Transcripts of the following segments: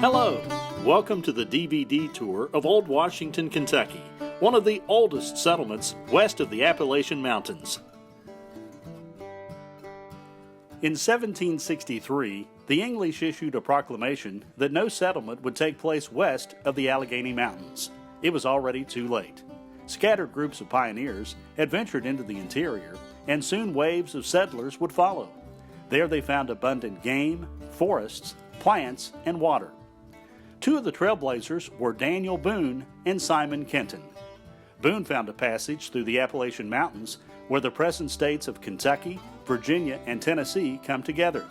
Hello, welcome to the DVD tour of Old Washington, Kentucky, one of the oldest settlements west of the Appalachian Mountains. In 1763, the English issued a proclamation that no settlement would take place west of the Allegheny Mountains. It was already too late. Scattered groups of pioneers had ventured into the interior, and soon waves of settlers would follow. There they found abundant game, forests, plants, and water. Two of the trailblazers were Daniel Boone and Simon Kenton. Boone found a passage through the Appalachian Mountains where the present states of Kentucky, Virginia, and Tennessee come together.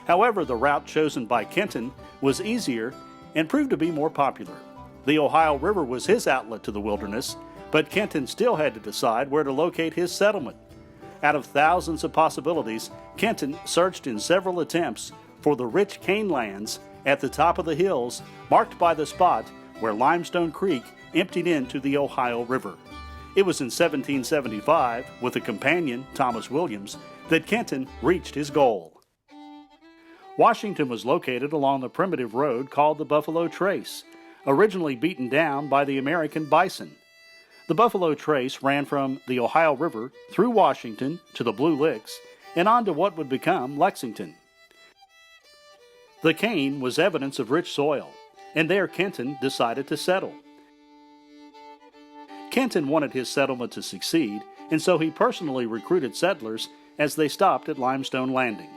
However, the route chosen by Kenton was easier and proved to be more popular. The Ohio River was his outlet to the wilderness, but Kenton still had to decide where to locate his settlement. Out of thousands of possibilities, Kenton searched in several attempts for the rich cane lands at the top of the hills marked by the spot where Limestone Creek emptied into the Ohio River. It was in 1775, with a companion, Thomas Williams, that Kenton reached his goal. Washington was located along the primitive road called the Buffalo Trace, originally beaten down by the American bison. The Buffalo Trace ran from the Ohio River through Washington to the Blue Licks and on to what would become Lexington. The cane was evidence of rich soil, and there Kenton decided to settle. Kenton wanted his settlement to succeed, and so he personally recruited settlers as they stopped at Limestone Landing.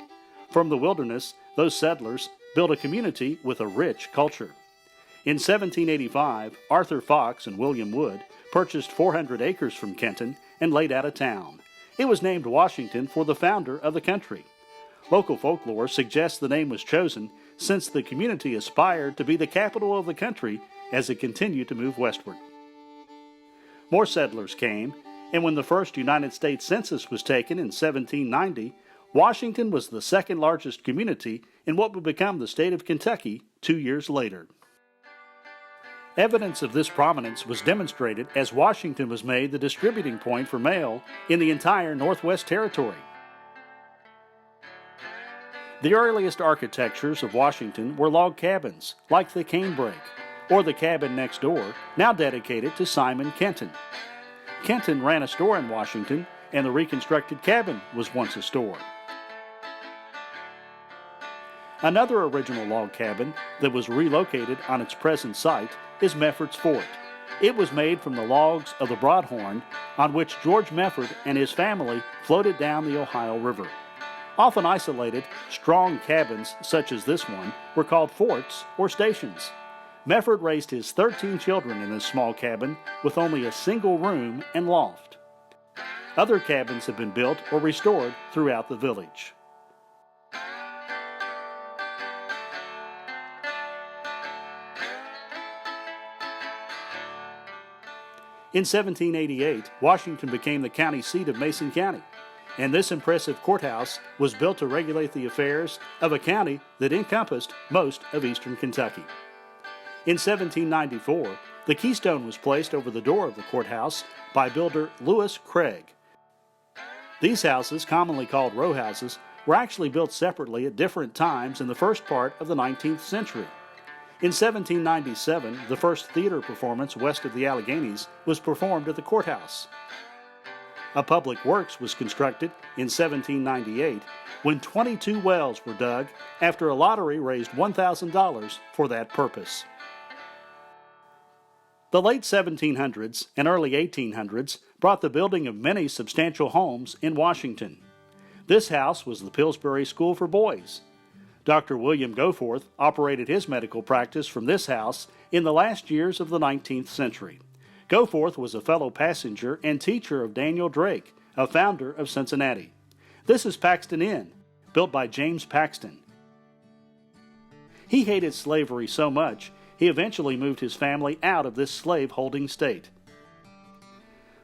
From the wilderness, those settlers built a community with a rich culture. In 1785, Arthur Fox and William Wood purchased 400 acres from Kenton and laid out a town. It was named Washington for the founder of the country. Local folklore suggests the name was chosen since the community aspired to be the capital of the country as it continued to move westward. More settlers came, and when the first United States Census was taken in 1790, Washington was the second largest community in what would become the state of Kentucky 2 years later. Evidence of this prominence was demonstrated as Washington was made the distributing point for mail in the entire Northwest Territory. The earliest architectures of Washington were log cabins, like the Canebrake, or the cabin next door, now dedicated to Simon Kenton. Kenton ran a store in Washington, and the reconstructed cabin was once a store. Another original log cabin that was relocated on its present site is Meffords Fort. It was made from the logs of the Broadhorn on which George Mefford and his family floated down the Ohio River. Often isolated, strong cabins such as this one were called forts or stations. Mefford raised his 13 children in this small cabin with only a single room and loft. Other cabins have been built or restored throughout the village. In 1788, Washington became the county seat of Mason County, and this impressive courthouse was built to regulate the affairs of a county that encompassed most of eastern Kentucky. In 1794, the keystone was placed over the door of the courthouse by builder Lewis Craig. These houses, commonly called row houses, were actually built separately at different times in the first part of the 19th century. In 1797, the first theater performance west of the Alleghenies was performed at the courthouse. A public works was constructed in 1798 when 22 wells were dug after a lottery raised $1,000 for that purpose. The late 1700s and early 1800s brought the building of many substantial homes in Washington. This house was the Pillsbury School for Boys. Dr. William Goforth operated his medical practice from this house in the last years of the 19th century. Goforth was a fellow passenger and teacher of Daniel Drake, a founder of Cincinnati. This is Paxton Inn, built by James Paxton. He hated slavery so much, he eventually moved his family out of this slave-holding state.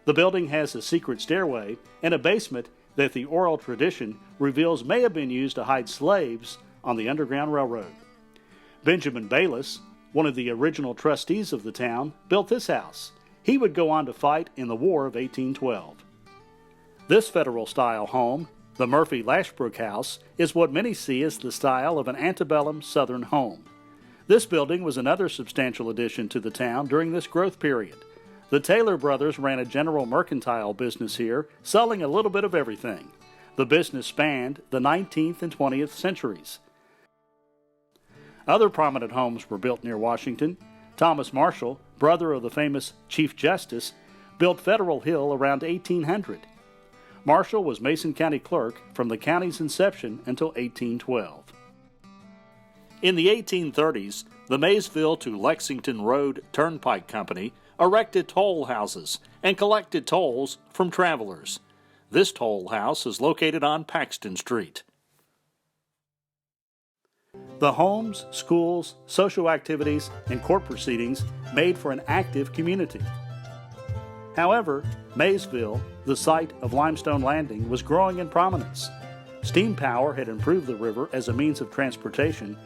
The building has a secret stairway and a basement that the oral tradition reveals may have been used to hide slaves on the Underground Railroad. Benjamin Bayless, one of the original trustees of the town, built this house. He would go on to fight in the War of 1812. This Federal-style home The Murphy Lashbrook House is what many see as the style of an antebellum Southern home. This building was another substantial addition to the town during this growth period. The Taylor brothers ran a general mercantile business here, selling a little bit of everything. The business spanned the 19th and 20th centuries. Other prominent homes were built near Washington. Thomas Marshall, brother of the famous Chief Justice, built Federal Hill around 1800. Marshall was Mason County clerk from the county's inception until 1812. In the 1830s, the Maysville to Lexington Road Turnpike Company erected toll houses and collected tolls from travelers. This toll house is located on Paxton Street. The homes, schools, social activities, and court proceedings made for an active community. However, Maysville, the site of Limestone Landing, was growing in prominence. Steam power had improved the river as a means of transportation.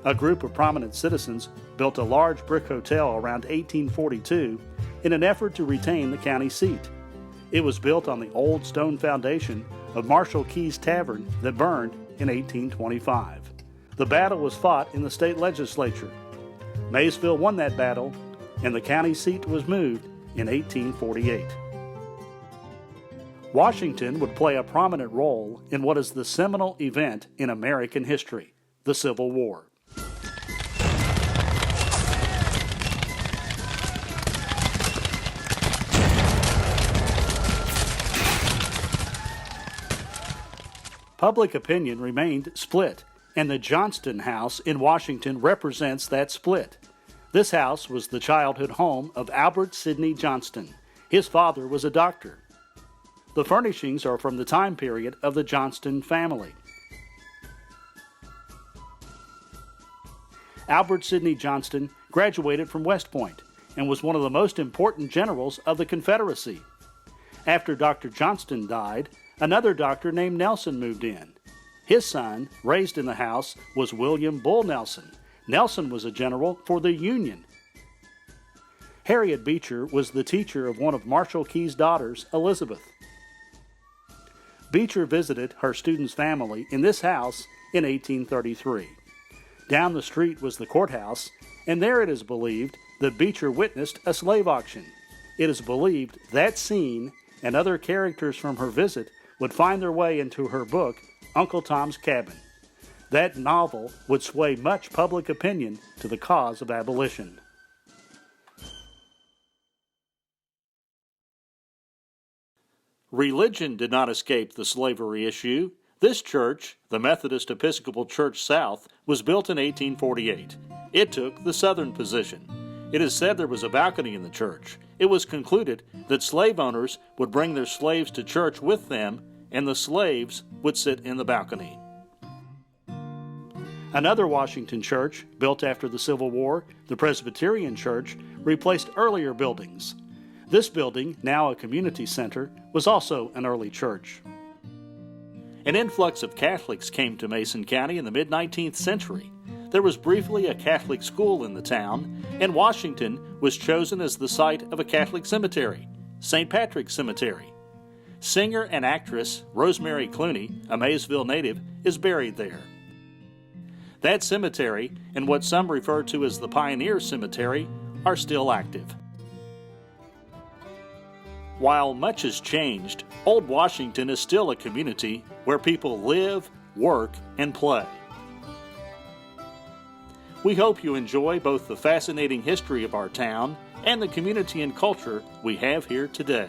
A group of prominent citizens built a large brick hotel around 1842 in an effort to retain the county seat. It was built on the old stone foundation of Marshall Key's Tavern that burned in 1825. The battle was fought in the state legislature. Maysville won that battle, and the county seat was moved in 1848. Washington would play a prominent role in what is the seminal event in American history, the Civil War. Public opinion remained split, and the Johnston House in Washington represents that split. This house was the childhood home of Albert Sidney Johnston. His father was a doctor. The furnishings are from the time period of the Johnston family. Albert Sidney Johnston graduated from West Point and was one of the most important generals of the Confederacy. After Dr. Johnston died, another doctor named Nelson moved in. His son, raised in the house, was William Bull Nelson. Nelson was a general for the Union. Harriet Beecher was the teacher of one of Marshall Key's daughters, Elizabeth. Beecher visited her student's family in this house in 1833. Down the street was the courthouse, and there it is believed that Beecher witnessed a slave auction. It is believed that scene and other characters from her visit would find their way into her book, Uncle Tom's Cabin. That novel would sway much public opinion to the cause of abolition. Religion did not escape the slavery issue. This church, the Methodist Episcopal Church South, was built in 1848. It took the southern position. It is said there was a balcony in the church. It was concluded that slave owners would bring their slaves to church with them, and the slaves would sit in the balcony. Another Washington church, built after the Civil War, the Presbyterian Church, replaced earlier buildings. This building, now a community center, was also an early church. An influx of Catholics came to Mason County in the mid-19th century. There was briefly a Catholic school in the town, and Washington was chosen as the site of a Catholic cemetery, St. Patrick's Cemetery. Singer and actress Rosemary Clooney, a Maysville native, is buried there. That cemetery, and what some refer to as the Pioneer Cemetery, are still active. While much has changed, Old Washington is still a community where people live, work, and play. We hope you enjoy both the fascinating history of our town and the community and culture we have here today.